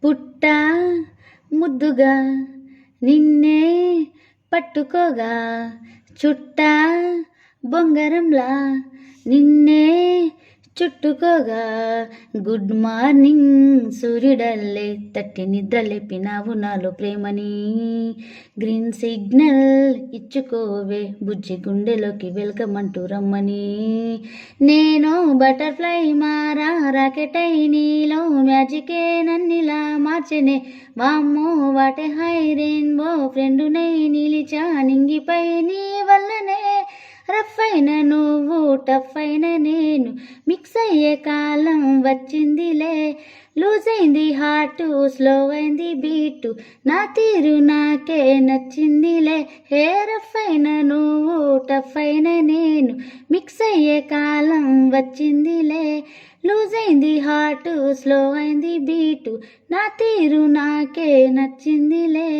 పుట్ట ముద్దుగా నిన్నే పట్టుకోగా చుట్ట బొంగరంలా నిన్నే చుట్టుకోగా గుడ్ మార్నింగ్ సూర్యుడల్లే తట్టి నిద్ర లేపినావు నాలో ప్రేమని గ్రీన్ సిగ్నల్ ఇచ్చుకోవే బుజ్జి గుండెలోకి వెల్కమ్ అంటూ రమ్మని నేను బటర్ఫ్లై మారా రాకెట్ అయి నీలో మ్యాజికే నన్నిలా మార్చెనే వామ్మో వాటే హై రెయిన్బో ఫ్రెండునై నిలిచా నింగిపై నీ వల్లనే రఫ్ అయిన నువ్వు టఫ్ అయిన నేను మిక్స్ అయ్యే కాలం వచ్చిందిలే లూజ్ అయింది హార్ట్ స్లో అయింది బీటు నా తీరు నాకే నచ్చిందిలే హే రఫ్ అయిన నువ్వు టఫ్ అయిన నేను మిక్స్ అయ్యే కాలం వచ్చిందిలే లూజ్ అయింది హార్ట్ స్లో అయింది బీటు నా తీరు నాకే నచ్చిందిలే.